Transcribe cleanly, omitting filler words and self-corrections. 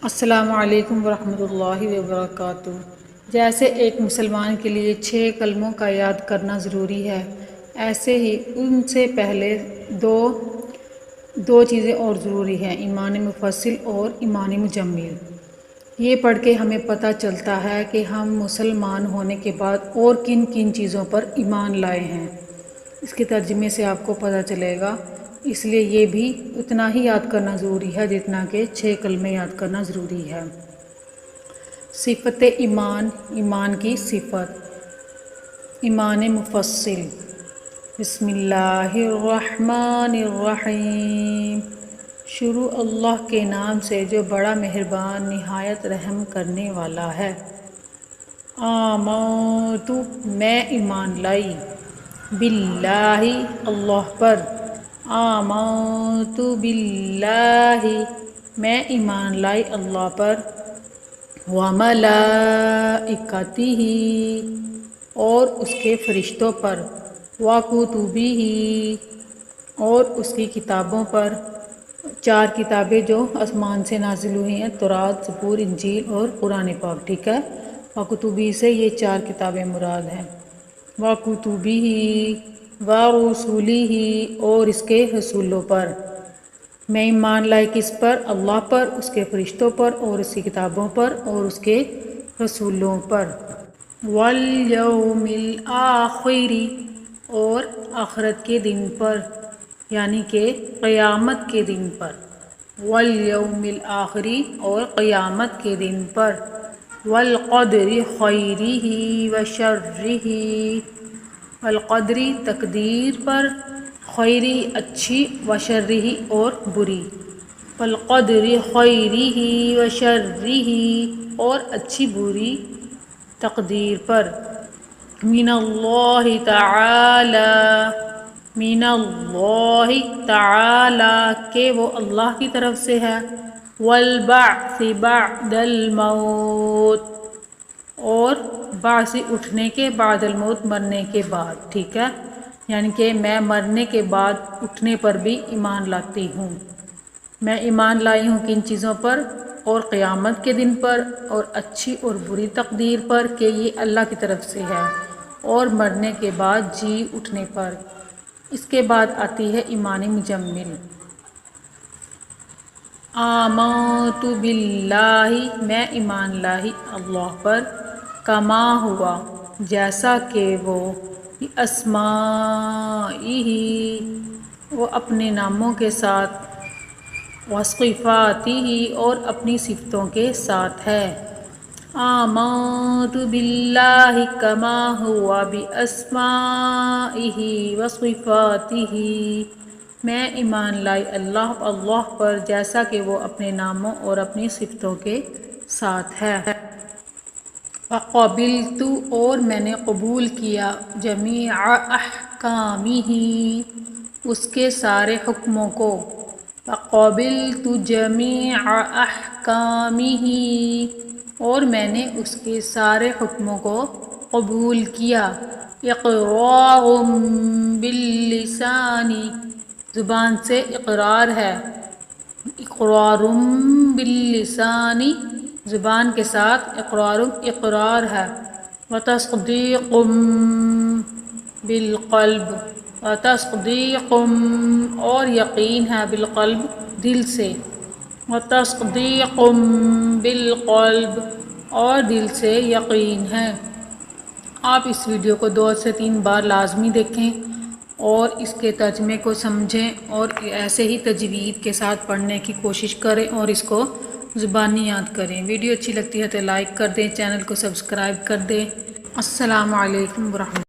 السلام علیکم ورحمۃ اللہ وبرکاتہ۔ جیسے ایک مسلمان کے لیے 6 کلموں کا یاد کرنا ضروری ہے، ایسے ہی ان سے پہلے دو چیزیں اور ضروری ہیں، ایمان مفصل اور ایمان مجمل۔ یہ پڑھ کے ہمیں پتہ چلتا ہے کہ ہم مسلمان ہونے کے بعد اور کن کن چیزوں پر ایمان لائے ہیں۔ اس کے ترجمے سے آپ کو پتہ چلے گا، اس لیے یہ بھی اتنا ہی یاد کرنا ضروری ہے جتنا کہ 6 کلمے یاد کرنا ضروری ہے۔ صفت ایمان، ایمان کی صفت، ایمان مفصل۔ بسم اللہ الرحمن الرحیم۔ شروع اللہ کے نام سے جو بڑا مہربان نہایت رحم کرنے والا ہے۔ آمنت، میں ایمان لائی، باللہ، اللہ پر۔ آمنت باللہ، میں ایمان لائی اللہ پر۔ وملائکتہ، اور اس کے فرشتوں پر۔ وکتبہ، اور اس کی کتابوں پر۔ 4 کتابیں جو آسمان سے نازل ہوئی ہیں، تورات، زبور، انجیل اور قرآن پاک، ٹھیک ہے۔ وکتبہ سے یہ 4 کتابیں مراد ہیں۔ وکتبہ ورسلہ، اور اس کے رسولوں پر۔ میں ایمان لائی کس پر؟ اللہ پر، اس کے فرشتوں پر اور اس کی کتابوں پر اور اس کے رسولوں پر۔ والیوم الآخر، اور آخرت کے دن پر، یعنی کہ قیامت کے دن پر۔ والیوم الآخر، اور قیامت کے دن پر۔ والقدر خیرہ وشرہ، والقدر تقدیر پر، خیرہ اچھی، وشرہ اور بری۔ والقدر خیرہ وشرہ، اور اچھی بری تقدیر پر۔ من اللہ تعالی، من اللہ تعالی، کہ وہ اللہ کی طرف سے ہے۔ والبعث بعد الموت، اور بعث اٹھنے کے، بعد الموت مرنے کے بعد، ٹھیک ہے۔ یعنی کہ میں مرنے کے بعد اٹھنے پر بھی ایمان لاتی ہوں۔ میں ایمان لائی ہوں کن چیزوں پر؟ اور قیامت کے دن پر، اور اچھی اور بری تقدیر پر کہ یہ اللہ کی طرف سے ہے، اور مرنے کے بعد جی اٹھنے پر۔ اس کے بعد آتی ہے ایمان مجمل۔ آمنت باللہ، میں ایمان لائی اللہ پر۔ کما ہوا، جیسا کہ وہ، باسمائہ، وہ اپنے ناموں کے ساتھ، وصفاتہ، اور اپنی صفتوں کے ساتھ ہے۔ آمنت باللہ کما ہوا باسمائہ وصفاتہ، میں ایمان لائی اللہ پر جیسا کہ وہ اپنے ناموں اور اپنی صفتوں کے ساتھ ہے۔ وقبلت، اور میں نے قبول کیا، جمیع احکامہ، اس کے سارے حکموں کو۔ وقبلت جمیع احکامہ، اور میں نے اس کے سارے حکموں کو قبول کیا۔ اقرار باللسان، زبان سے اقرار ہے۔ اقرار باللسان، زبان کے ساتھ اقرار ہے۔ وتصدیق بالقلب، وتصدیق، اور یقین ہے، بالقلب، دل سے۔ وتصدیق بالقلب، اور دل سے یقین ہے۔ آپ اس ویڈیو کو 2 سے 3 بار لازمی دیکھیں اور اس کے ترجمے کو سمجھیں، اور ایسے ہی تجوید کے ساتھ پڑھنے کی کوشش کریں اور اس کو زبانی یاد کریں۔ ویڈیو اچھی لگتی ہے تو لائک کر دیں، چینل کو سبسکرائب کر دیں۔ السلام علیکم ورحمۃ اللہ۔